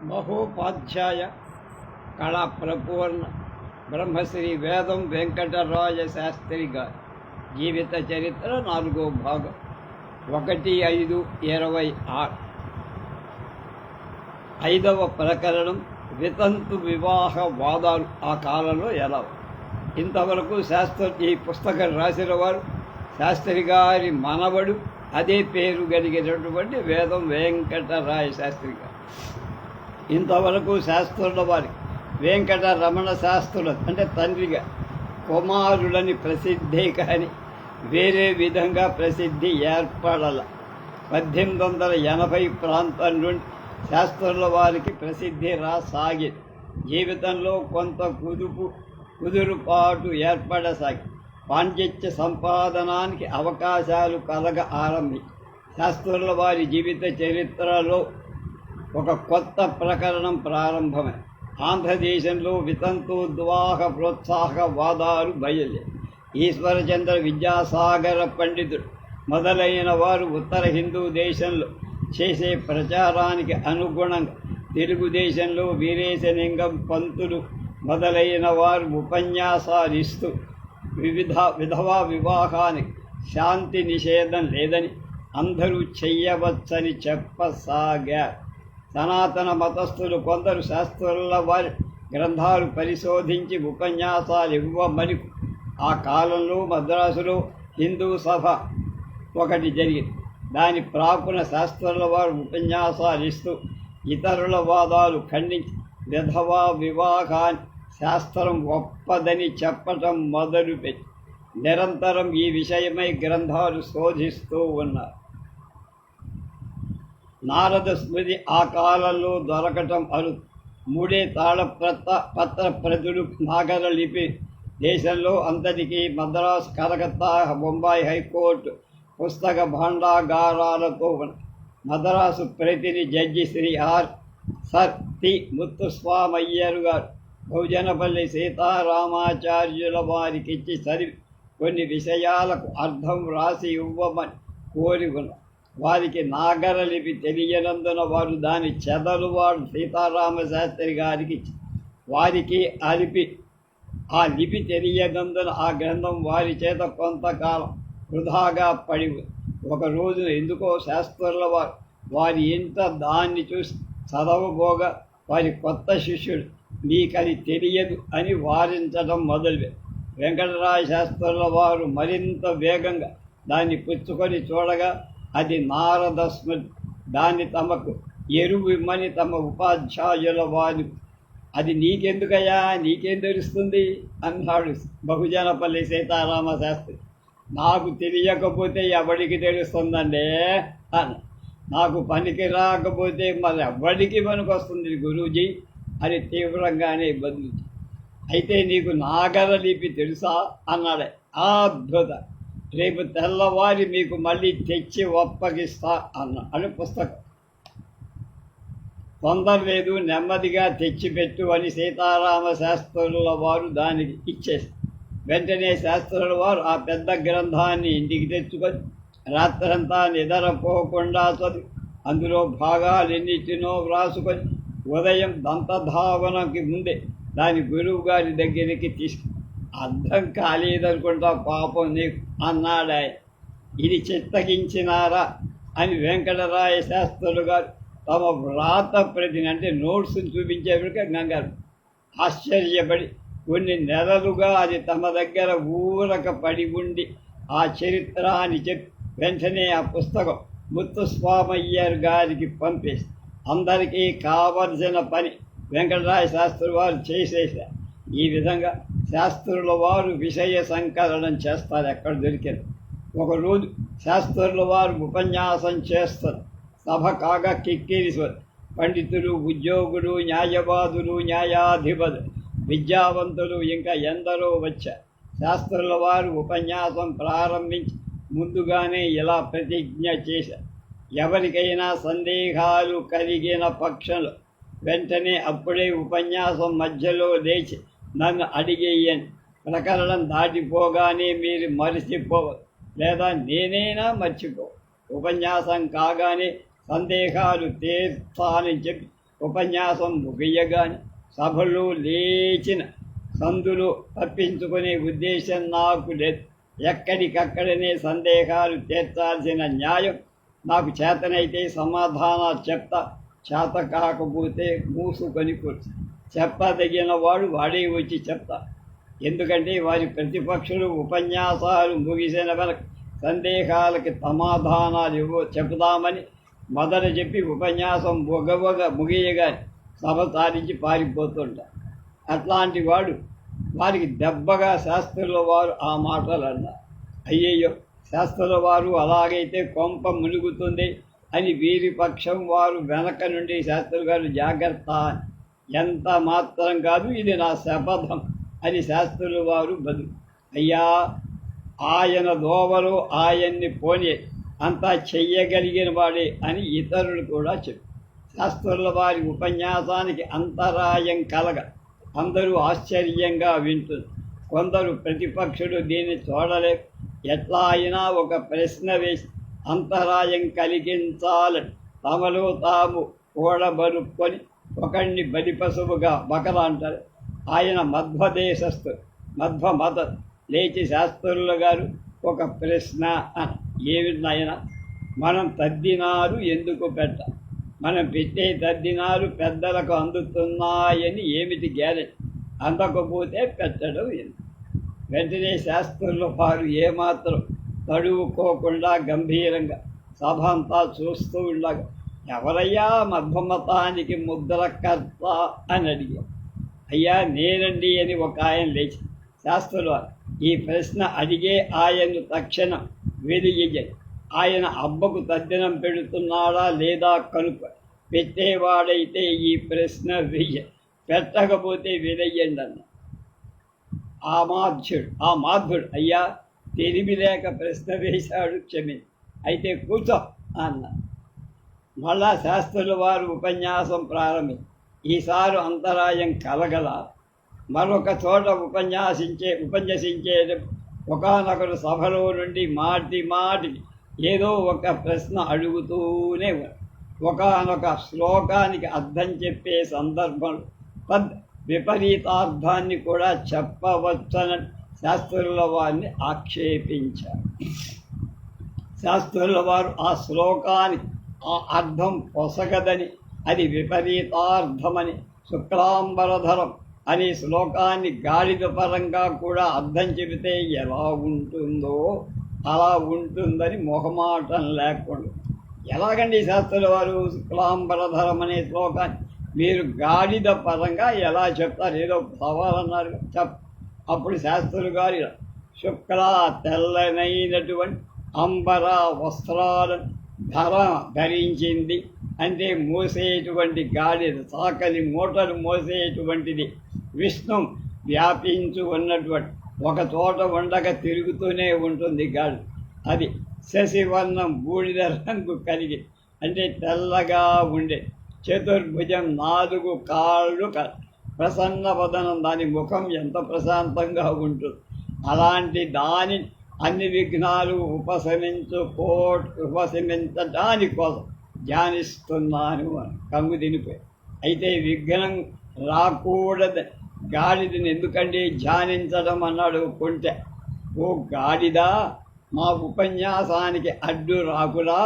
మహోపాధ్యాయ కళా ప్రపూర్ణ బ్రహ్మశ్రీ వేదం వెంకటరాయ శాస్త్రి గారి జీవిత చరిత్ర 4వ భాగం 1/5/26. 5వ ప్రకరణం వితంతు వివాహ వాదాలు ఆ కాలంలో ఎలా. ఇంతవరకు ఈ పుస్తకం రాసిన వారు శాస్త్రి గారి మనవడు, అదే పేరు కలిగినటువంటి వేదం వెంకటరాయ శాస్త్రి గారు. ఇంతవరకు శాస్త్రుల వారికి వెంకటరమణ శాస్త్రుల అంటే తండ్రిగా కుమారులని ప్రసిద్ధే కానీ వేరే విధంగా ప్రసిద్ధి ఏర్పడాల. 1880 ప్రాంతం నుండి శాస్త్రుల వారికి ప్రసిద్ధి రాసాగింది. జీవితంలో కొంత కుదురుపాటు ఏర్పడసాగి పాండిత్య సంపాదనానికి అవకాశాలు కలగ ఆరంభించి శాస్త్రుల వారి జీవిత చరిత్రలో ఒక కొత్త ప్రకరణం ప్రారంభమై ఆంధ్రదేశంలో వితంతుద్వాహ ప్రోత్సాహ వాదాలు బయలుదేరి ఈశ్వరచంద్ర విద్యాసాగర పండితుడు మొదలైన వారు ఉత్తర హిందూ దేశంలో చేసే ప్రచారానికి అనుగుణంగా తెలుగుదేశంలో వీరేశలింగం పంతులు మొదలైన వారు ఉపన్యాసాలు ఇస్తూ విధవా వివాహానికి శాంతి నిషేధం లేదని అందరూ చెయ్యవచ్చని చెప్పసాగారు. సనాతన మతస్థులు కొందరు శాస్త్రుల వారి గ్రంథాలు పరిశోధించి ఉపన్యాసాలు ఇవ్వమని ఆ కాలంలో మద్రాసులో హిందూ సభ ఒకటి జరిగింది. దాని ప్రాకున శాస్త్రుల వారు ఉపన్యాసాలు ఇస్తూ ఇతరుల వాదాలు ఖండించి విధవా వివాహాన్ని శాస్త్రం గొప్పదని చెప్పటం మొదలుపెట్టి నిరంతరం ఈ విషయమై గ్రంథాలు శోధిస్తూ ఉన్నారు. నారద స్మృతి ఆ కాలంలో దొరకటం అరు. 3 తాళపత్ర ప్రతులు నాగర లిపి దేశంలో అంతటికీ మద్రాసు, కలకత్తా, బొంబాయి హైకోర్టు పుస్తక భాండాగారాలతో ఉన్న మద్రాసు ప్రతిని judge Shri sir T Muthuswami Iyer గారు బహుజనపల్లి సీతారామాచార్యుల వారికిచ్చి చదివి కొన్ని విషయాలకు అర్థం రాసి ఇవ్వమని కోరి ఉన్నారు. వారికి నాగర లిపి తెలియనందున వారు దాని చెదలువాడు సీతారామశాస్త్రి గారికి వారికి ఆ లిపి తెలియనందున ఆ గ్రంథం వారి చేత కొంతకాలం వృధాగా పడి. ఒకరోజు ఎందుకో శాస్త్రుల వారి ఇంట దాన్ని చూసి చదవబోగా వారి కొత్త శిష్యుడు నీకది తెలియదు అని వారించడం మొదలుపెట్టారు. వెంకటరాయ శాస్త్రుల వారు మరింత వేగంగా దాన్ని పుచ్చుకొని చూడగా అది నారద స్మృతి. దాన్ని తమకు ఎరువిమ్మని తమ ఉపాధ్యాయుల వారు అది నీకెందుకయ్యా, నీకేం తెలుస్తుంది అన్నాడు బహుజనపల్లి సీతారామ శాస్త్రి. నాకు తెలియకపోతే ఎవడికి తెలుస్తుందండి అని. నాకు పనికి రాకపోతే మరి ఎవడికి పనికి వస్తుంది గురూజీ అని తీవ్రంగానే బదులు. అయితే నీకు నాగర లిపి తెలుసా అన్నాడే. అద్భుత, రేపు తెల్లవారి మీకు మళ్ళీ తెచ్చి ఒప్పగిస్తా అని పుస్తకం. తొందర లేదు, నెమ్మదిగా తెచ్చిపెట్టు అని సీతారామ శాస్త్రుల వారు దానికి ఇచ్చేసి వెంటనే శాస్త్రుల వారు ఆ పెద్ద గ్రంథాన్ని ఇంటికి తెచ్చుకొని రాత్రంతా నిద్రపోకుండా చదివి అందులో భాగాలెన్నిటినో వ్రాసుకొని ఉదయం దంతధావనకి ముందే దాని గురువు గారి దగ్గరికి అర్థం కాలేదనుకుంటా పాపం నీకు అన్నాడాయ. ఇది చిత్తగించినారా అని వెంకటరాయ శాస్త్రులు గారు తమ వ్రాత ప్రతిని అంటే నోట్స్ని చూపించేప్పటికే గంగారు ఆశ్చర్యపడి కొన్ని నెలలుగా అది తమ దగ్గర ఊరక పడి ఉండి ఆ చరిత్ర అని చెప్పి వెంటనే ఆ పుస్తకం ముత్తుస్వామయ్యర్ గారికి పంపేసి అందరికీ కావలసిన పని వెంకటరాయ శాస్త్రి వారు చేసేసారు. ఈ విధంగా శాస్త్రుల వారు విషయ సంకలనం చేస్తారు ఎక్కడ దొరికారు. ఒకరోజు శాస్త్రుల వారు ఉపన్యాసం చేస్తారు. సభ కాగా కిక్కిరిస్తారు. పండితులు, ఉద్యోగులు, న్యాయవాదులు, న్యాయాధిపతులు, విద్యావంతులు ఇంకా ఎందరో వచ్చారు. శాస్త్రుల వారు ఉపన్యాసం ప్రారంభించి ముందుగానే ఇలా ప్రతిజ్ఞ చేశారు. ఎవరికైనా సందేహాలు కలిగిన పక్షంలో వెంటనే అప్పుడే ఉపన్యాసం మధ్యలో లేచి నన్ను అడిగేయండి. ప్రకరణం దాటిపోగానే మీరు మరిచిపోవద్దు, లేదా నేనైనా మర్చిపో. ఉపన్యాసం కాగానే సందేహాలు తీర్చాలని చెప్పి ఉపన్యాసం ముగియగాని సభలు లేచిన సందులు తప్పించుకునే ఉద్దేశం నాకు లేదు. ఎక్కడికక్కడనే సందేహాలు తీర్చాల్సిన న్యాయం నాకు చేతనైతే సమాధానాలు చెప్తా, చేత కాకపోతే మూసుకొని కూర్చు. చెప్పదగిన వాడు వాడే వచ్చి చెప్తా. ఎందుకంటే వారి ప్రతిపక్షులు ఉపన్యాసాలు ముగిసిన వరకు సందేహాలకి సమాధానాలు చెబుదామని మొదట చెప్పి ఉపన్యాసం ముగియగానే సభ సారించి పారిపోతుంటారు. అట్లాంటి వాడు వారికి దెబ్బగా శాస్త్రుల వారు ఆ మాటలు అన్నారు. అయ్యయ్యో, శాస్త్రుల వారు అలాగైతే కొంప మునుగుతుంది అని వీరి పక్షం వారు వెనక నుండి శాస్త్రులు గారు జాగ్రత్త, ఎంత మాత్రం కాదు, ఇది నా శపథం అని శాస్త్రుల వారు బదులు. అయ్యా, ఆయన దోవలో ఆయన్ని పోనీ, అంతా చెయ్యగలిగిన వాడే అని ఇతరులు కూడా చెప్పారు. శాస్త్రుల వారి ఉపన్యాసానికి అంతరాయం కలగ అందరూ ఆశ్చర్యంగా వింటుంది. కొందరు ప్రతిపక్షులు దీన్ని చూడలేక ఎట్లా అయినా ఒక ప్రశ్న వేసి అంతరాయం కలిగించాలని తమలో తాము కూడబరుక్కొని ఒకడిని బలిపశువుగా బకర అంటారు. ఆయన మధ్వదేశస్థు, మధ్వ మత లేచి శాస్త్రులు గారు ఒక ప్రశ్న అని. ఏమిటైనా మనం తద్దినారు ఎందుకు పెట్ట, మనం పెట్టే తద్దినారు పెద్దలకు అందుతున్నాయని ఏమిటి గ్యారెంటీ, అందకపోతే పెట్టడం ఎందుకు? వెంటనే శాస్త్రుల వారు ఏమాత్రం తడువుకోకుండా గంభీరంగా సభ అంతా చూస్తూ ఉండగా, ఎవరయ్యా మధ్వమతానికి ముద్రకర్త అని అడిగారు. అయ్యా నేనండి అని ఒక ఆయన లేచి, శాస్త్రులు ఈ ప్రశ్న అడిగే ఆయన్ను తక్షణం వెలిగించండి, ఆయన అబ్బకు తద్దినం పెడుతున్నాడా లేదా కనుక, పెట్టేవాడైతే ఈ ప్రశ్న వెయ్య, పెట్టకపోతే వెలయ్యండి అన్న. ఆ మాధ్యుడు అయ్యా తెలివి లేక ప్రశ్న వేశాడు, క్షమి, అయితే కూర్చో అన్న. మళ్ళా శాస్త్రుల వారు ఉపన్యాసం ప్రారంభించి, ఈసారి అంతరాయం కలగల. మరొక చోట ఉపన్యసించే ఒకనొకరు సభలో నుండి మాటికి ఏదో ఒక ప్రశ్న అడుగుతూనే ఒకనొక శ్లోకానికి అర్థం చెప్పే సందర్భంలో విపరీతార్థాన్ని కూడా చెప్పవచ్చని శాస్త్రుల వారిని ఆక్షేపించారు. శాస్త్రుల వారు ఆ శ్లోకానికి ఆ అర్థం పొసగదని, అది విపరీతార్థమని, శుక్లాంబరధరం అనే శ్లోకాన్ని గాడిద పరంగా కూడా అర్థం చెబితే ఎలా ఉంటుందో అలా ఉంటుందని మొహమాటం లేకుండా, ఎలాగండి శాస్త్రుల వారు శుక్లాంబరధరం అనే శ్లోకాన్ని మీరు గాడిద పరంగా ఎలా చెప్తారు, ఏదో సవాలన్నారు అప్పుడు శాస్త్రులు గారు శుక్ల తెల్లనైనటువంటి అంబర వస్త్రాలను ధరించింది అంటే మోసేటువంటి గాడిద, సాకలి మూటలు మోసేటువంటిది, విష్ణు వ్యాపించు ఉన్నటువంటి ఒక చోట ఉండగా తిరుగుతూనే ఉంటుంది గాడి, అది శశివర్ణం బూడిద రంగు కలిగి అంటే తెల్లగా ఉండే, చతుర్భుజం 4 కాళ్ళు, ప్రసన్న వదనం, దాని ముఖం ఎంత ప్రశాంతంగా ఉంటుంది. అలాంటి దాని అన్ని విఘ్నాలు ఉపశమించడాని కోసం ధ్యానిస్తున్నాను అని కంగు తినిపోయి. అయితే విఘ్నం రాకూడదు గాడిదని ఎందుకంటే ధ్యానించడం అన్నాడు కొంటె. ఓ గాడిద, మా ఉపన్యాసానికి అడ్డు రాకురా,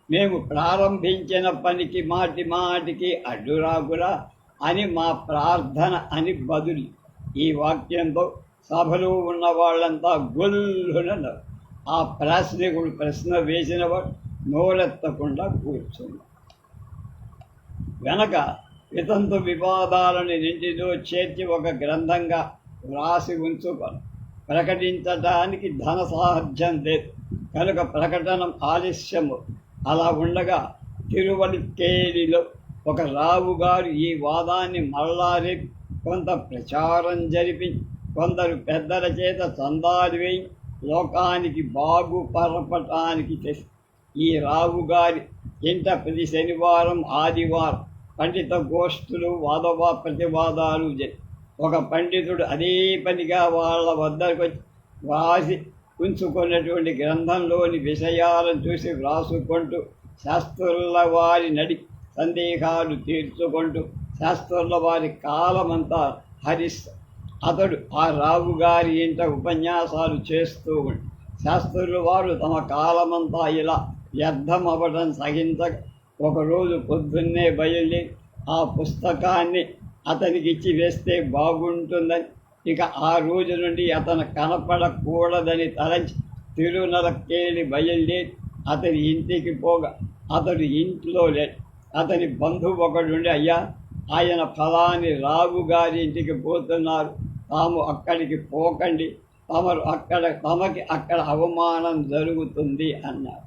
మేము ప్రారంభించిన పనికి మాటికి అడ్డు రాకురా అని మా ప్రార్థన అని బదులు. ఈ వాక్యంతో సభలో ఉన్న వాళ్ళంతా గొల్లున ఆ ప్రాశ్నికుడు ప్రశ్న వేసినవాడు నోరెత్తకుండా కూర్చున్నాడు. వెనక వితంతు వివాదాలను నింటిలో చేర్చి ఒక గ్రంథంగా వ్రాసి ఉంచుకొని ప్రకటించడానికి ధన సాధ్యం లేదు కనుక ప్రకటన ఆలస్యము. అలా ఉండగా తిరువల్కేడిలో ఒక రావుగారు ఈ వాదాన్ని మళ్ళారి కొంత ప్రచారం జరిపి కొందరు పెద్దల చేత చందాలు వేయి లోకానికి బాగుపరపటానికి చేసి ఈ రావుగారి ఇంట ప్రతి శనివారం ఆదివారం పండిత గోష్ఠులు ప్రతివాదాలు జరిగి ఒక పండితుడు అదే పనిగా వాళ్ళ వద్దకు వచ్చి వ్రాసి ఉంచుకున్నటువంటి గ్రంథంలోని విషయాలను చూసి వ్రాసుకుంటూ శాస్త్రుల వారి సందేహాలు తీర్చుకుంటూ శాస్త్రుల వారి కాలమంతా హరిస్తూ అతడు ఆ రావుగారి ఇంట ఉపన్యాసాలు చేస్తూ ఉండి శాస్త్రుల వారు తమ కాలమంతా ఇలా వ్యర్థమవ్వడం సహించక ఒకరోజు పొద్దున్నే బయలుదేరి ఆ పుస్తకాన్ని అతనికి ఇచ్చి వేస్తే బాగుంటుందని, ఇక ఆ రోజు నుండి అతను కనపడకూడదని తలంచి తిరునలకేలి బయలుదేరి అతని ఇంటికి పోగా అతడు ఇంట్లో లేడు. అతని బంధువు ఒకడుండి, అయ్యా, ఆయన ఫలాని రావు గారి ఇంటికి పోతున్నారు, తాము అక్కడికి పోకండి, తమకి అక్కడ అవమానం జరుగుతుంది అన్నారు.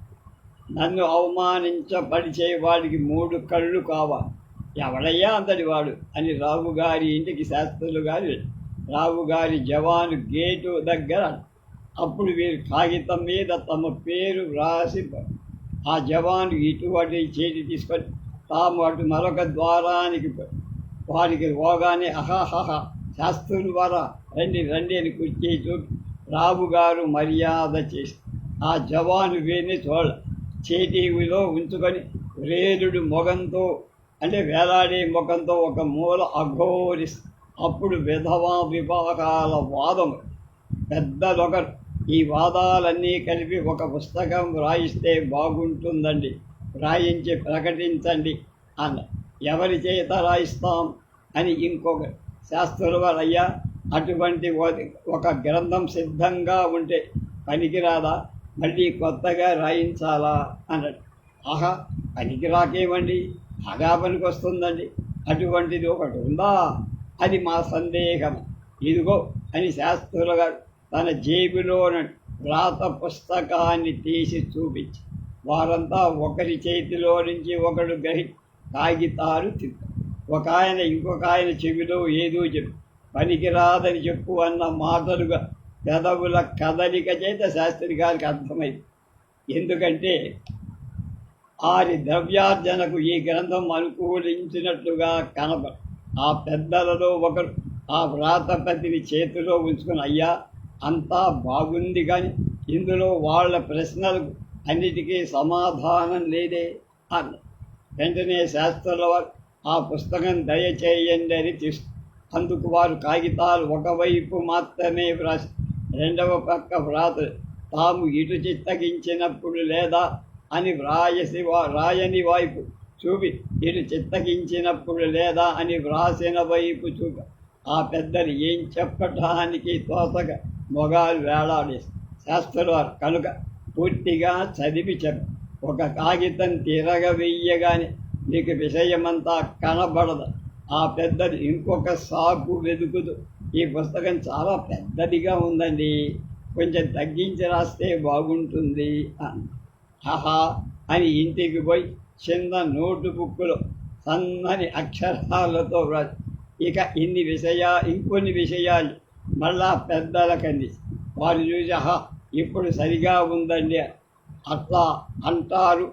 నన్ను అవమానించపరిచేవాడికి 3 కళ్ళు కావాలి, ఎవడయ్యా అంతటి వాడు అని రావుగారి ఇంటికి శాస్త్రులు గారు రావుగారి జవాను గేటు దగ్గర. అప్పుడు వీరు కాగితం మీద తమ పేరు వ్రాసి ఆ జవాను ఇటువంటి చేతి తీసుకొని తాము అటు మరొక ద్వారానికి వారికి పోగానే అహాహహ శాస్త్రులు వారా, రండి రండి అని కుర్చీ చూపి రావుగారు మర్యాద చేసి ఆ జవాను వీరిని చేతిలో ఉంచుకొని వ్రేలుడు మొగంతో అంటే వేలాడే ముఖంతో ఒక మూల అఘోరిస్. అప్పుడు విధవా విభాగాల వాదము పెద్దలొకరు, ఈ వాదాలన్నీ కలిపి ఒక పుస్తకం వ్రాయిస్తే బాగుంటుందండి, వ్రాయించి ప్రకటించండి అన్న. ఎవరి చేత రాయిస్తాం అని ఇంకొకరు. శాస్త్రుల వారు, అయ్యా, అటువంటి ఒక గ్రంథం సిద్ధంగా ఉంటే పనికిరాదా, మళ్ళీ కొత్తగా రాయించాలా అన్నాడు. ఆహా, పనికి రాకేమండి, బాగా పనికి వస్తుందండి, అటువంటిది ఒకటి ఉందా అది మా సందేహం. ఇదిగో అని శాస్త్రుల గారు తన జేబులోని వ్రాత పుస్తకాన్ని తీసి చూపించి వారంతా ఒకరి చేతిలో నుంచి ఒకడు కాగితాలు తిప్పారు. ఒక ఆయన ఇంకొక ఆయన చెవిలో ఏదో చెప్పి పనికిరాదని చెప్పు అన్న మాటలుగా పెదవుల కదలిక చేత శాస్త్రి గారికి అర్థమైంది. ఎందుకంటే ఆరి ద్రవ్యార్జనకు ఈ గ్రంథం అనుకూలించినట్లుగా కనపడు. ఆ పెద్దలలో ఒకరు ఆ వ్రాతపతిని చేతిలో ఉంచుకుని, అయ్యా, అంతా బాగుంది, కానీ ఇందులో వాళ్ళ ప్రశ్నలకు అన్నిటికీ సమాధానం లేదే అన్న. వెంటనే శాస్త్రుల వారు ఆ పుస్తకం దయచేయండి అని అందుకు వారు కాగితాలు ఒకవైపు మాత్రమే వ్రాసి రెండవ పక్క వ్రాత తాము ఇటు చిత్తగించినప్పుడు లేదా అని రాయని వైపు చూపి ఇటు చిత్తగించినప్పుడు లేదా అని వ్రాసిన వైపు చూపి ఆ పెద్దలు ఏం చెప్పటానికి తోసక మొగాలు వేలాడేసి శాస్త్రవారు కనుక పూర్తిగా చదివి చెప్పి ఒక కాగితం తిరగవేయగానే నీకు విషయమంతా కనబడదు. ఆ పెద్దలు ఇంకొక సాకు వెతుకుతూ, ఈ పుస్తకం చాలా పెద్దదిగా ఉందండి, కొంచెం తగ్గించి రాస్తే బాగుంటుంది అని. ఆహా అని ఇంటికి పోయి చిన్న నోటు బుక్కులో సన్నని అక్షరాలతో వ్రాసి ఇక ఇంకొన్ని విషయాలు మళ్ళా పెద్దలకు అందించి వారు చూసి, ఆహా ఇప్పుడు సరిగా ఉందండి, అట్లా అంటారు,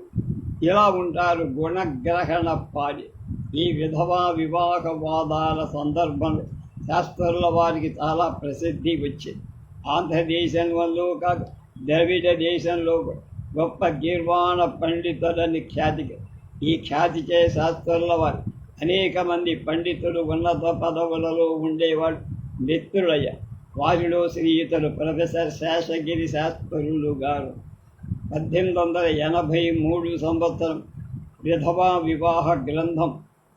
ఇలా ఉంటారు గుణగ్రహణ పాడి. ఈ విధవా వివాహవాదాల సందర్భంలో శాస్త్రుల వారికి చాలా ప్రసిద్ధి వచ్చింది. ఆంధ్రదేశంలో కాదు, ద్రవిడ దేశంలో గొప్ప గీర్వాణ పండితులని ఖ్యాతికి. ఈ ఖ్యాతిచే శాస్త్రుల వారు అనేక మంది పండితులు ఉన్నత పదవులలో ఉండేవాడు మిత్రులయ్యారు. వారిలో శ్రీయుతులు ప్రొఫెసర్ శేషగిరి శాస్త్రులు గారు 1883 సంవత్సరం విధవా వివాహ గ్రంథం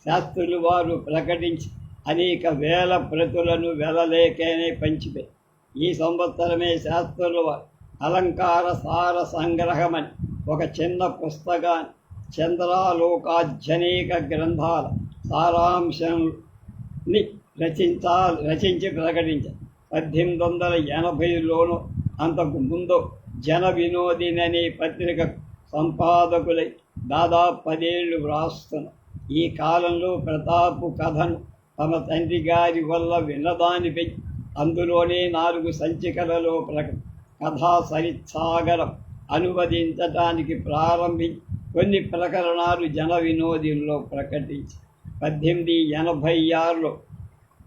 శాస్త్రులు వారు ప్రకటించి అనేక వేల ప్రతులను వెలలేకనే పంచిపోయి. ఈ సంవత్సరమే శాస్త్రుల వారు అలంకార సార సంగ్రహమని ఒక చిన్న పుస్తకాన్ని చంద్రాలోకాధ్యనేక గ్రంథాల సారాంశాన్ని రచించి ప్రకటించారు. 1880లోనూ అంతకు ముందు జన వినోదిననే పత్రిక సంపాదకులై దాదాపు 10 ఏళ్ళు వ్రాస్తున్నారు. ఈ కాలంలో ప్రతాపు కథను తమ తండ్రి గారి వల్ల విన్నదానిపై అందులోనే 4 సంచికలలో కథా సరిత్సాగరం అనువదించటానికి ప్రారంభించి కొన్ని ప్రకరణాలు జన వినోదిలో ప్రకటించి 1886లో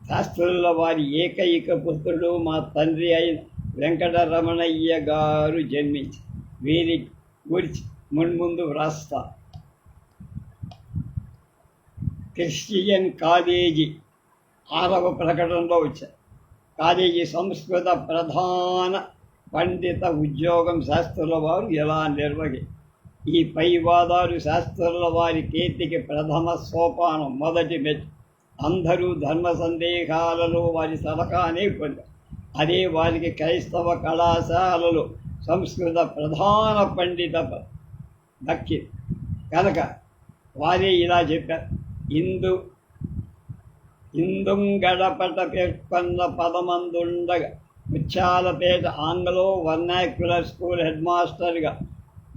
శాస్త్రుల వారి ఏకైక పుత్రుడు మా తండ్రి అయిన వెంకటరమణయ్య గారు జన్మించి వీరి గురించి మున్ముందు వ్రాస్తా. క్రిస్టియన్ కాలేజీ 6వ ప్రకటనలో వచ్చారు. కాలేజీ సంస్కృత ప్రధాన పండిత ఉద్యోగం శాస్త్రుల వారు ఎలా ఈ పై వాదాలు శాస్త్రుల వారి కీర్తికి ప్రథమ సోపానం, మొదటి మెట్టు. అందరూ ధర్మ సందేహాలలో వారి సలహానే పొందారు. అదే వారికి క్రైస్తవ కళాశాలలో సంస్కృత ప్రధాన పండిత దక్కింది. కనుక వారే ఇలా చెప్పారు: ఇందుంగడపట పేర్కొన్న పదమందుండగా Mutyalapeta Anglo vernacular school head మాస్టర్గా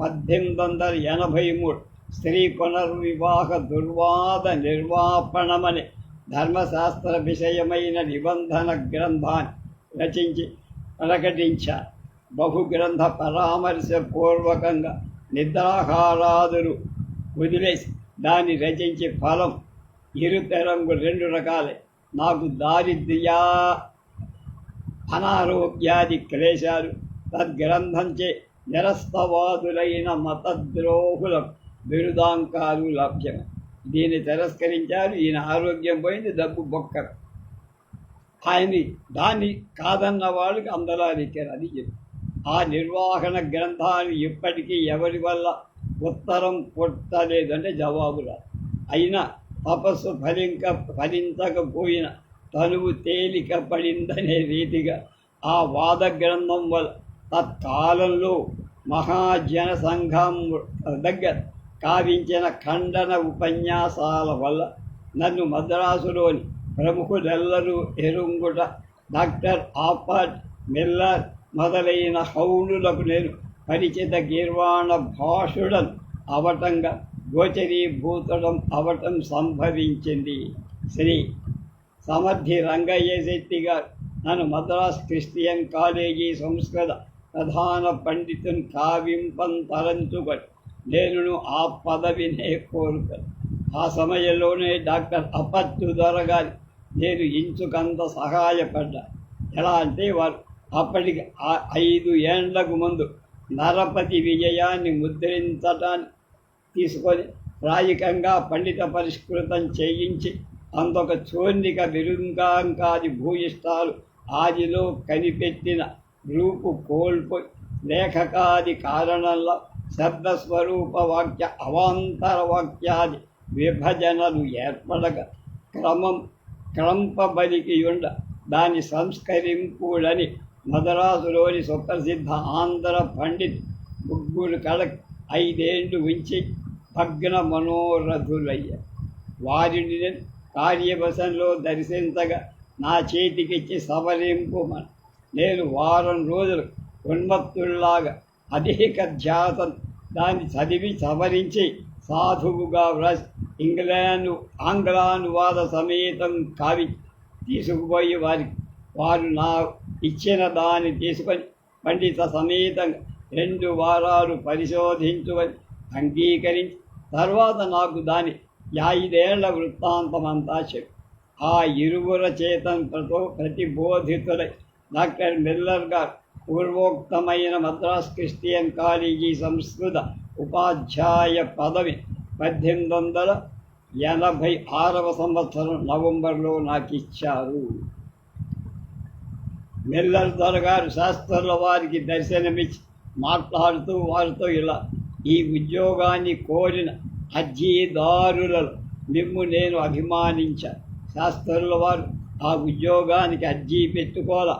1883 స్త్రీ పునర్వివాహ దుర్వాద నిర్వాపణమని ధర్మశాస్త్ర విషయమైన నిబంధన గ్రంథాన్ని రచించి ప్రకటించారు. బహుగ్రంథ పరామర్శపూర్వకంగా నిద్రాహారాదులు వదిలేసి దాన్ని రచించి ఫలం ఇరుతెరంగు 2 రకాలే. నాకు దారిద్ర్య అనారోగ్యాది క్లేశాలు తద్గ్రంథంచే నిరస్తవాదులైన మతద్రోహుల బిరుదాంకాలు లభ్యమే. దీన్ని తిరస్కరించారు. ఈయన ఆరోగ్యం పోయింది, డబ్బు బొక్కరు. ఆయన్ని దాన్ని కాదన్న వాళ్ళకి అందలారెక్కారు. అది చెప్పి ఆ నిర్వహణ గ్రంథాన్ని ఇప్పటికీ ఎవరి వల్ల ఉత్తరం పుట్టలేదు, అంటే జవాబు రాదు. అయినా తపస్సు ఫలించకపోయిన తనువు తేలిక పడిందనే రీతిగా ఆ వాద గ్రంథం వల్ల తత్కాలంలో మహాజన సంఘం దగ్గర కావించిన ఖండన ఉపన్యాసాల వల్ల నన్ను మద్రాసులోని ప్రముఖులెల్లరూ ఎరుంగుట డాక్టర్ ఆపర్ట్, మిల్లర్ మొదలైన హౌనులకు నేను పరిచిత గీర్వాణ భాషుడన్ అవటంగా గోచరీభూతడం అవటం సంభవించింది. శ్రీ సమర్థి రంగయ్య శెట్టి గారు నన్ను మద్రాస్ క్రిస్టియన్ కాలేజీ సంస్కృత ప్రధాన పండితుని కావింపంతరంచుకొని నేను ఆ పదవినే కోరుతాను. ఆ సమయంలోనే డాక్టర్ అపత్తు దొరగారి నేను ఇంచుకంత సహాయపడ్డా. ఎలా అంటే వారు అప్పటికి 5 ఏండ్లకు ముందు నరపతి విజయాన్ని ముద్రించటాన్ని తీసుకొని ప్రాయికంగా పండిత పరిష్కృతం చేయించి అందొక చోర్నిక విరుంగాంకాది భూయిష్టాలు ఆదిలో కనిపెట్టిన రూపు కోల్పోయి లేఖకాది కారణంలో శబ్దస్వరూప వాక్య అవాంతర వాక్యాది విభజనలు ఏర్పడక క్రంపబలికి ఉండ దాన్ని సంస్కరింపుడని మద్రాసులోని సుప్రసిద్ధ ఆంధ్ర పండిత్ ముగ్గురు కళకు 5 ఏళ్ళు ఉంచి భగ్న మనోరథులయ్యారు. వారిని కార్యవశంలో దర్శించగా నా చేతికిచ్చి సవరింపుమని నేను వారం రోజులు ఉన్మత్తుల్లాగా అధిక ధ్యాసం దాన్ని చదివి సవరించి సాధువుగా వ్రాసి ఆంగ్లానువాద సమేతం కావి తీసుకుపోయి వారు నా ఇచ్చిన దాన్ని తీసుకొని పండిత సమేతంగా 2 వారాలు పరిశోధించుకొని అంగీకరించి తర్వాత నాకు దాని 5 ఏళ్ల వృత్తాంతమంతా చెప్పి ఆ ఇరువుర చేతంతో ప్రతిబోధితులై డాక్టర్ మిల్లర్ గారు పూర్వోక్తమైన మద్రాస్ క్రిస్టియన్ కాలేజీ సంస్కృత ఉపాధ్యాయ పదవి 1886వ సంవత్సరం నవంబర్లో నాకు ఇచ్చారు. మిల్లర్ దొరగారు శాస్త్రుల వారికి దర్శనమిచ్చి మాట్లాడుతూ వారితో ఇలా: ఈ ఉద్యోగాన్ని కోరిన అర్జీదారులలో మిమ్ము నేను అభిమానించాను. శాస్త్రుల వారు ఆ ఉద్యోగానికి అర్జీ పెట్టుకోవాల.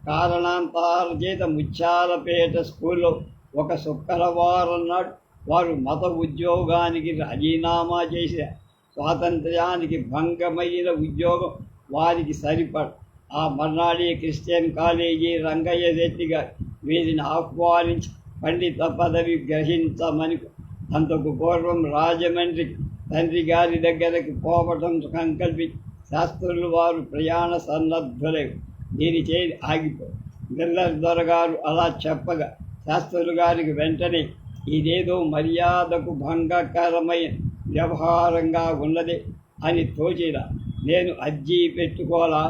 కారణాంతరాల చేత ముత్యాలపేట స్కూల్లో ఒక శుక్రవారం నాడు వారు మత ఉద్యోగానికి రాజీనామా చేశారు. స్వాతంత్ర్యానికి భంగమైన ఉద్యోగం వారికి సరిపడ. ఆ మర్నాడే క్రిస్టియన్ కాలేజీ రంగయ్య శెట్టి గారు వీరిని ఆహ్వానించి పండిత పదవి గ్రహించమని అంతకు పూర్వం రాజమండ్రికి తండ్రి గారి దగ్గరకు పోవటం సంకల్పించి శాస్త్రులు వారు ప్రయాణ సన్నద్ధులై దీని చేయి ఆగిపోయి మిల్లర్ దొరగారు అలా చెప్పగా శాస్త్రులు గారికి వెంటనే ఇదేదో మర్యాదకు భంగకరమైన వ్యవహారంగా ఉన్నది అని తోచిరా. నేను అర్జీ పెట్టుకోలా,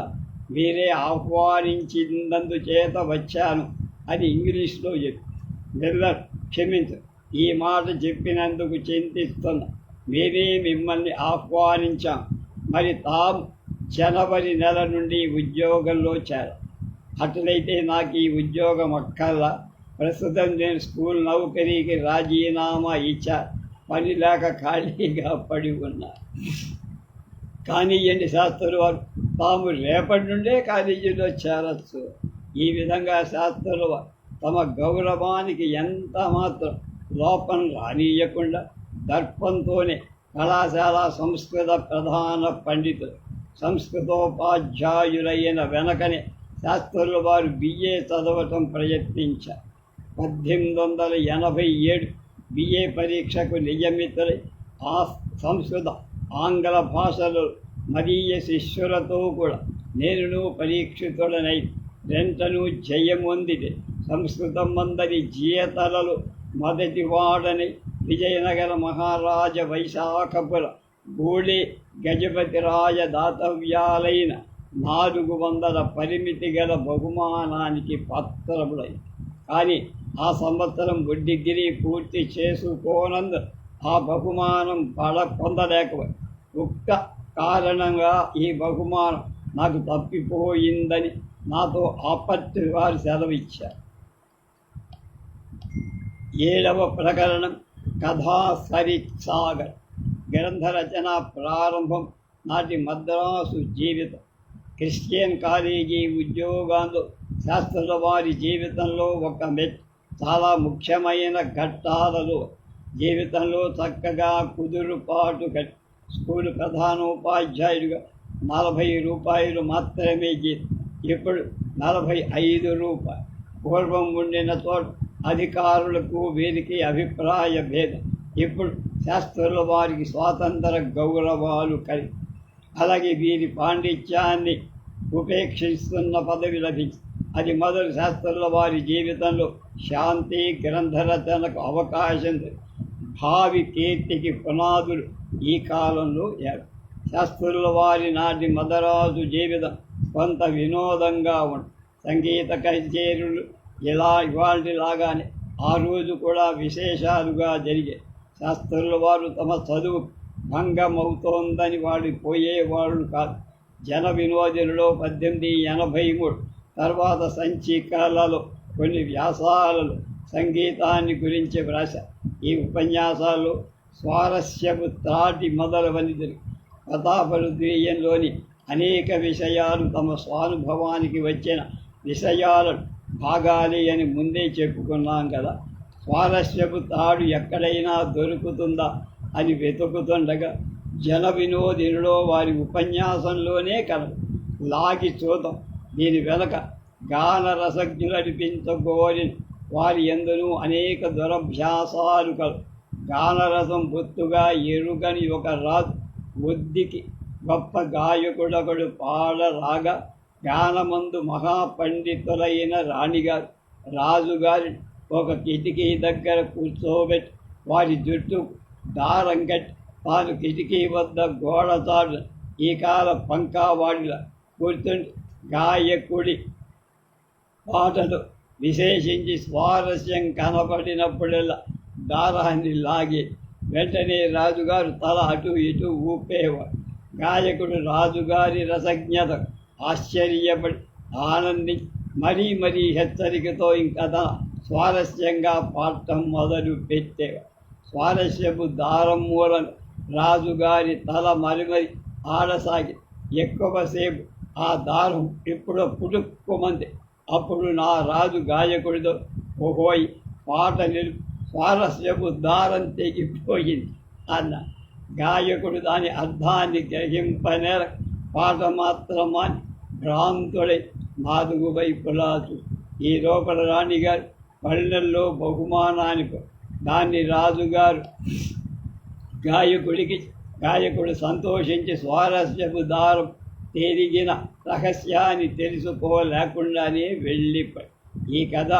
మీరే ఆహ్వానించినందుచేత వచ్చాను అని ఇంగ్లీష్లో చెప్పి మిల్లర్ క్షమించు, ఈ మాట చెప్పినందుకు చింతిస్తున్నా. మేమే మిమ్మల్ని ఆహ్వానించాం. మరి తాము జనవరి నెల నుండి ఉద్యోగంలో అట్లయితే నాకు ఈ ఉద్యోగం అక్కర్లా. ప్రస్తుతం నేను స్కూల్ నౌకరీకి రాజీనామా ఇచ్చా. పని లేక ఖాళీగా పడి ఉన్నా. కానీయండి శాస్త్రులు వారు, తాము రేపటి నుండే కాలేజీలో చేరచ్చు. ఈ విధంగా శాస్త్రులు వారు తమ గౌరవానికి ఎంత మాత్రం లోపం రానియకుండా దర్పంతోనే కళాశాల సంస్కృత ప్రధాన పండితులు, సంస్కృతోపాధ్యాయులైన వెనకనే శాస్త్రుల వారు బిఏ చదవటం ప్రయత్నించారు. 1887 బిఏ పరీక్షకు నియమితులై ఆ సంస్కృత ఆంగ్ల భాషలు మరీయ శిష్యులతో కూడా నేను పరీక్షితుడనై రెంటను జయమొందితే సంస్కృతం మందరి జీతలలో మొదటివాడని విజయనగర మహారాజ వైశాఖపుర గూళి గజపతిరాజ దాతవ్యాలైన 400 పరిమితి గల బహుమానానికి పాత్రములై. కానీ ఆ సంవత్సరం డిగ్రీ పూర్తి చేసుకోనందు ఆ బహుమానం పొందలేకపోయి. ఒక్క కారణంగా ఈ బహుమానం నాకు తప్పిపోయిందని నాతో ఆపత్తి వారు సెలవిచ్చారు. 7వ ప్రకరణం కథా సరిత్సాగర్. గ్రంథ రచన ప్రారంభం నాటి మద్రాసు జీవితం. క్రిస్టియన్ కాలేజీ ఉద్యోగాలు శాస్త్రుల వారి జీవితంలో ఒక చాలా ముఖ్యమైన ఘట్టాలలో. జీవితంలో చక్కగా కుదురుపాటు కట్టి స్కూలు ప్రధానోపాధ్యాయుడిగా 40 రూపాయలు మాత్రమే జీతం. ఇప్పుడు 45 రూపాయలు. పూర్వం ఉండిన చోట అధికారులకు వీరికి అభిప్రాయ భేదం. ఇప్పుడు శాస్త్రుల వారికి స్వాతంత్ర గౌరవాలు కలిగి, అలాగే వీరి పాండిత్యాన్ని ఉపేక్షిస్తున్న పదవి లభించి అది మొదలు శాస్త్రుల వారి జీవితంలో శాంతి గ్రంథరచనకు అవకాశం. భావి కీర్తికి పునాదులు ఈ కాలంలో శాస్త్రుల వారి నాటి మదరాజు జీవితం కొంత వినోదంగా ఉంది. సంగీత కచేరీలు ఇవాళలాగానే ఆ రోజు కూడా విశేషాలుగా జరిగే. శాస్త్రుల వారు తమ చదువు భంగమవుతోందని వాడు పోయేవాళ్ళు కాదు. జన వినోదనలో 1883 తర్వాత సంచికలలో కొన్ని వ్యాసాలలో సంగీతాన్ని గురించి వ్రాశారు. ఈ ఉపన్యాసాలు స్వారస్యపు త్రాటి మొదలవనిది. ప్రతాపరుద్రీయంలోని అనేక విషయాలు తమ స్వానుభవానికి వచ్చిన విషయాలను భాగాలి అని ముందే చెప్పుకున్నాం కదా. స్వారస్యపు తాడు ఎక్కడైనా దొరుకుతుందా అని వెతుకుతుండగా జన వినోదినిలో వారి ఉపన్యాసంలోనే కలదు. లాగి చూద్దాం. దీని వెనక గాన రసజ్ఞులు అనిపించగోరిన వారి యందును అనేక దురభ్యాసాలు కలవు. గానరసం బొత్తుగా ఎరుగని ఒక రాజు ఒద్దికి గొప్ప గాయకుడొకడు పాడరాగా గానమందు మహాపండితులైన రాణిగారు రాజుగారి ఒక కిటికీ దగ్గర కూర్చోబెట్టి వారి జుట్టు దారం కట్టి తాను కిటికీ వద్ద గోడచాటు ఈ కాల పంకావాడిలా కూర్చుండి గాయకుడి పాటలు విశేషించి స్వారస్యం కనపడినప్పుడల్లా దారాన్ని లాగి వెంటనే రాజుగారు తల అటు ఇటు ఊపేవాడు. గాయకుడు రాజుగారి రసజ్ఞత ఆశ్చర్యపడి ఆనందించి మరీ హెచ్చరికతో ఇంకా స్వారస్యంగా పాడటం మొదలు పెట్టేవాడు. స్వారస్యపు దారం మూలం రాజుగారి తల మరిమరి ఆడసాగి ఎక్కువసేపు ఆ దారం ఇప్పుడు పుట్టుకుమంది. అప్పుడు నా రాజు గాయకుడితో ఓహోయ్ పాట స్వారస్యపు దారం తెగిపోయింది అన్న. గాయకుడు దాని అర్థాన్ని గ్రహింపనేర పాట మాత్రమాని భ్రాంతుడై 4 వైపులా ఈ లోపల రాణిగారు పళ్ళల్లో బహుమానానికి దాన్ని రాజుగారు గాయకుడు సంతోషించి స్వారస్యపు దారం తిరిగిన రహస్యాన్ని తెలుసుకోలేకుండానే వెళ్ళిపోయి. ఈ కథ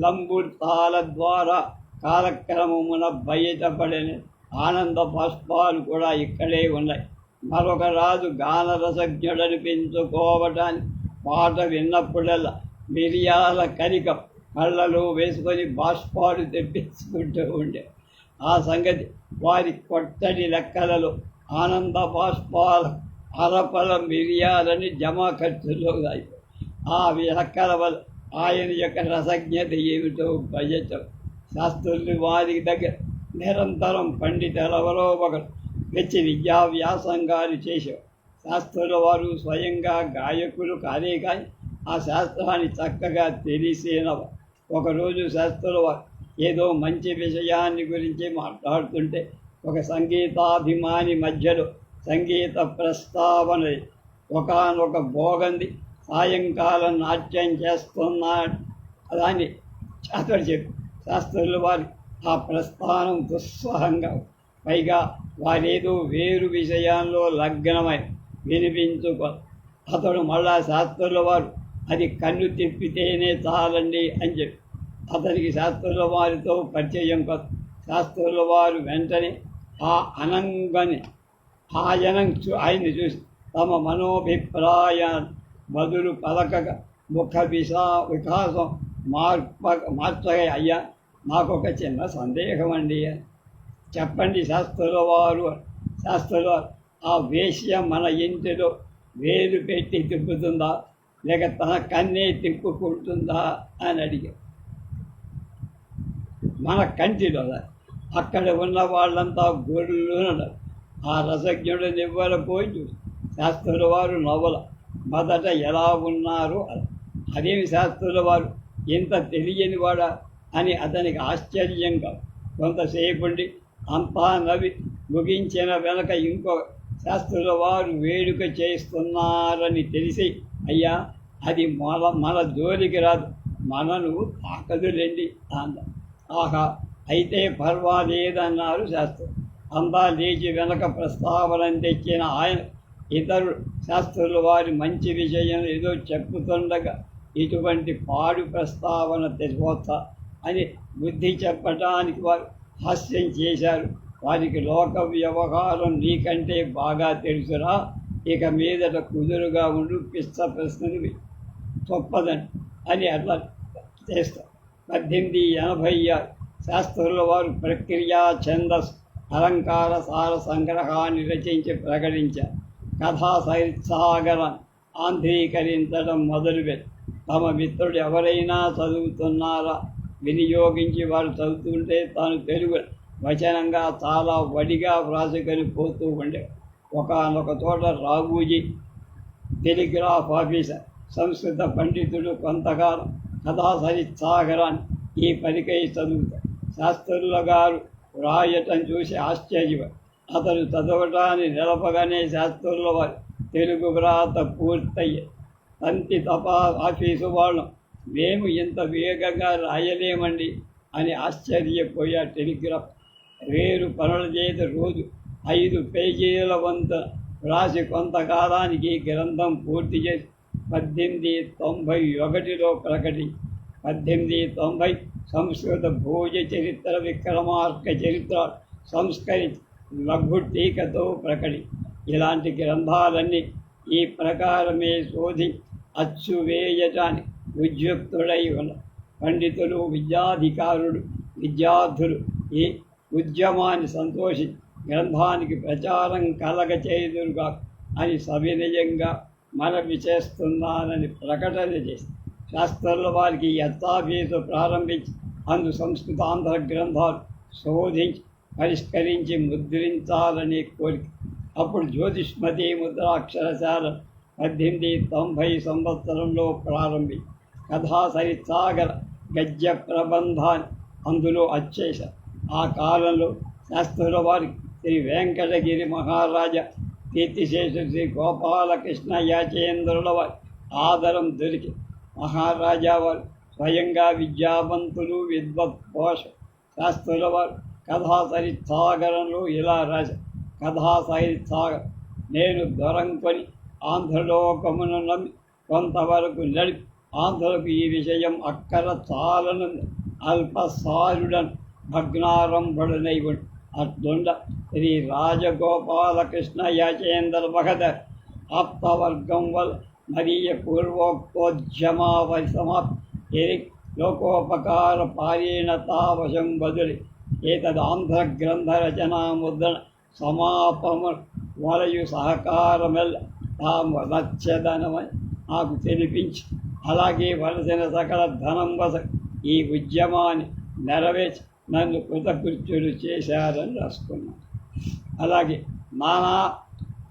లంబుతాల ద్వారా కాలక్రమమున బయటపడిన ఆనంద బాష్పాలు కూడా ఇక్కడే ఉన్నాయి. మరొక రాజు గానరసజ్ఞుడనిపించుకోవటానికి పాట విన్నప్పుడల్లా మిరియాల కనిక కళ్ళలో వేసుకొని బాష్పాలు తెప్పించుకుంటూ ఉండే. ఆ సంగతి వారి కొట్టడి లెక్కలలో ఆనంద బాష్పాల అరపల మిరియాలని జమా ఖర్చులో ఆ లెక్కల వల్ల ఆయన యొక్క రసజ్ఞత ఏమిటో భయచం. శాస్త్రులు వారి దగ్గర నిరంతరం పండితులెవరో ఒకరు వెచ్చి విద్యా వ్యాసంగాలు చేశారు. శాస్త్రుల వారు స్వయంగా గాయకులు కానే కానీ ఆ శాస్త్రాన్ని చక్కగా తెలిసినవ. ఒకరోజు శాస్త్రుల వారు ఏదో మంచి విషయాన్ని గురించి మాట్లాడుతుంటే ఒక సంగీతాభిమాని మధ్యలో సంగీత ప్రస్తావన. ఒకనొక భోగంది సాయంకాలం నాట్యం చేస్తున్నాడు. దాన్ని అతడు చెప్పి శాస్త్రుల వారి ఆ ప్రస్థానం దుస్సహంగా, పైగా వారేదో వేరు విషయాల్లో లగ్నమై వినిపించుకో. అతడు మళ్ళా శాస్త్రుల వారు అది కన్ను తిప్పితేనే చాలండి అని చెప్పి అతనికి శాస్త్రుల వారితో పరిచయం కాదు. శాస్త్రుల వారు వెంటనే ఆ అనంగని ఆయన్ని చూసి తమ మనోభిప్రాయాన్ని బదులు పలకగా ముఖ వికాసం మార్చగా, అయ్యా నాకొక చిన్న సందేహం అండి. చెప్పండి శాస్త్రుల వారు. ఆ వేశ్య మన ఇంటిలో వేలు పెట్టి తిప్పుతుందా లేక తన కన్నే తిప్పుకుంటుందా అని అడిగారు. మన కంటిలో అక్కడ ఉన్న వాళ్ళంతా గొర్రెలు. ఆ రసజ్ఞుడు నివ్వరపోయి చూసి శాస్త్రుల వారు నవ్వల మొదట ఎలా ఉన్నారు. అదేమి శాస్త్రుల వారు ఇంత తెలియని వాడా అని అతనికి ఆశ్చర్యంగా కొంతసేపుండి అంతా నవ్వి ముగించిన వెనక ఇంకో శాస్త్రుల వారు వేడుక చేస్తున్నారని తెలిసి, అయ్యా అది మన జోలికి రాదు, మనను తాకదులేండి అంద. ఆహా, అయితే పర్వాలేదన్నారు శాస్త్రం. అంతా లేచి వెనక ప్రస్తావన తెచ్చిన ఆయన ఇతరులు శాస్త్రుల వారి మంచి విషయం ఏదో చెప్పుతుండగా ఇటువంటి పాడు ప్రస్తావన తెచ్చిపోతా అని బుద్ధి చెప్పటానికి వారు హాస్యం చేశారు. వారికి లోక వ్యవహారం నీకంటే బాగా తెలుసురా, ఇక మీదట కుదురుగా ఉండు, పిస్త ప్రశ్నలు తప్పదని అని అట్లా చేస్తారు. 1886 శాస్త్రుల వారు ప్రక్రియా ఛందస్ అలంకార సార సంగ్రహాన్ని రచించి ప్రకటించారు. కథా సాగరం ఆంధ్రీకరించడం మొదలుపెట్టి తమ మిత్రుడు ఎవరైనా చదువుతున్నారా వినియోగించి వారు చదువుతుంటే తాను తెలుగు వచనంగా చాలా వడిగా వ్రాసుకొని పోతూ ఉండే. ఒకనొక చోట రాఘూజీ టెలిగ్రాఫ్ ఆఫీసర్ సంస్కృత పండితుడు కొంతకాలం కథా సాగరాన్ని ఈ పనికై చదువుతారు. శాస్త్రుల గారు వ్రాయటం చూసి ఆశ్చర్యపడి అతను చదవటాన్ని నిలపగానే శాస్త్రుల వారు తెలుగు వ్రాత పూర్తయ్యే. తంతి తపా ఆఫీసు వాళ్ళం మేము ఇంత వేగంగా రాయలేమండి అని ఆశ్చర్యపోయా. టెలిగ్రాఫ్ వేరు పనుల చేత రోజు 5 పేజీల వంత వ్రాసి కొంతకాలానికి గ్రంథం పూర్తి చేసి 1891లో ప్రకటించి 1890 సంస్కృత భోజ చరిత్ర విక్రమార్క చరిత్ర సంస్కరించి లఘు టీకతో ప్రకటించి ఇలాంటి గ్రంథాలన్నీ ఈ ప్రకారమే శోధి అచ్చు వేయటానికి ఉద్యుక్తుడై ఉన్న పండితులు విద్యార్థులు ఈ ఉద్యమాన్ని సంతోషించి గ్రంథానికి ప్రచారం కలగచేయుదురుగా అని సవినయంగా మనవి చేస్తున్నానని ప్రకటన చేసి శాస్త్రుల వారికి యథాభీసు ప్రారంభించి అందు సంస్కృతాంధ్ర గ్రంథాలు శోధించి పరిష్కరించి ముద్రించాలనే కోరిక. అప్పుడు జ్యోతిష్మతి ముద్రాక్షరశాల 1890 సంవత్సరంలో ప్రారంభించి కథా సరిసాగర గద్య ప్రబంధాన్ని అందులో అచ్చేశారు. ఆ కాలంలో శాస్త్రుల వారికి శ్రీ వెంకటగిరి మహారాజా కీర్తిశేషు శ్రీ గోపాలకృష్ణ యాచేంద్రుల వారి ఆదరం దొరికి మహారాజా వారు స్వయంగా విద్యావంతులు విద్వత్పోష. శాస్త్రుల వారు కథా సరిసాగరంలో ఇలా రాశారు. కథా సరిసాగర్ నేను దొరంకొని ఆంధ్రలోకమును నమ్మి కొంతవరకు నడిపి ఆంధ్రులకు ఈ విషయం అక్కర చాలనుంది అల్పసారుడను భగ్నారంభుడనై ఉండి అట్లుండ శ్రీ రాజగోపాలకృష్ణ యాచేంద్ర మహదర్ ఆప్తవర్గం వల్ల మరీయ పూర్వోక్తోద్యమావరి సమాప్తి లోకోపకార పారీణతావశం బదులి ఏతదాంధ్ర గ్రంథ రచనా ముద్రణ సమాపము వలయు సహకారమెల్ల తాము నచ్చదనమని నాకు తెలిపించి అలాగే వలసిన సకల ధనం వస ఈ ఉద్యమాన్ని నెరవేర్చి నన్ను కృతకృత్యులు చేశారని రాసుకున్నాను. అలాగే నానా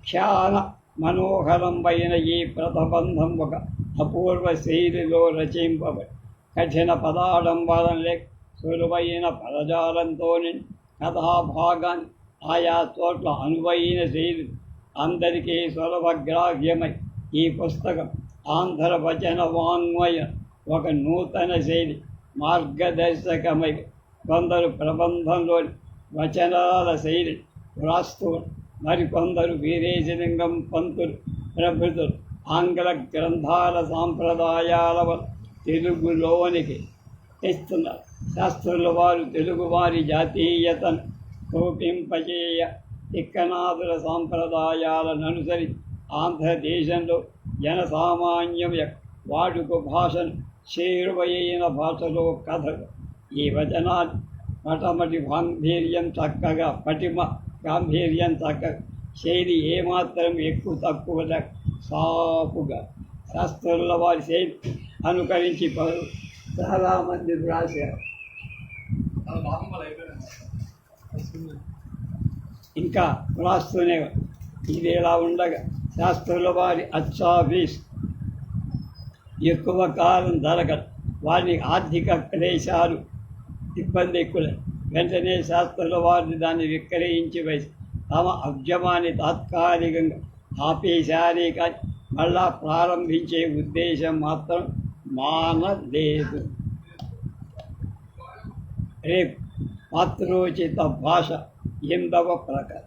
ఖ్యాన మనోహరంబైన ఈ ప్రతబంధం ఒక అపూర్వ శైలిలో రచింపబడి కఠిన పదాడంబరం లేక సులువైన పదజాలంతో కథాభాగాన్ని ఆయా చోట్ల అనువైన శైలి అందరికీ సులభగ్రాహ్యమై ఈ పుస్తకం ఆంధ్ర వచన వాంగ్మయ ఒక నూతన శైలి మార్గదర్శకమై కొందరు ప్రబంధంలోని వచనాల శైలి వ్రాస్తూ మరికొందరు వీరేశలింగం పంతులు ప్రభుతులు ఆంగ్ల గ్రంథాల సాంప్రదాయాల వల్ల తెలుగులోనికి తెస్తున్నారు. శాస్త్రుల వారు తెలుగువారి జాతీయతను కోపింపజేయ తిక్కనాథుల సాంప్రదాయాలను అనుసరించి ఆంధ్రదేశంలో జనసామాన్యం వాడుక భాషను చేరువైన భాషలో కథలు ఈ వచనాలు పటిమ గాంభీర్యం చక్కగా శైలి ఏమాత్రం ఎక్కువ తక్కువ సాపుగా శాస్త్రుల వారి శైలి అనుకరించి చాలామంది రాశారు. ఇంకా వ్రాస్తూనే ఇది ఎలా ఉండగా శాస్త్రుల వారి అచ్చాఫీస్ ఎక్కువ కాలం జరగదు. వారి ఆర్థిక క్లేశాలు ఇబ్బంది ఎక్కువ. వెంటనే శాస్త్రుల వారిని దాన్ని విక్రయించి వేసి తమ ఉద్యమాన్ని తాత్కాలికంగా ఆపేశారే కానీ మళ్ళా ప్రారంభించే ఉద్దేశం మాత్రం మానలేదు. రేపు పాత్రోచిత భాష 8వ ప్రకటన.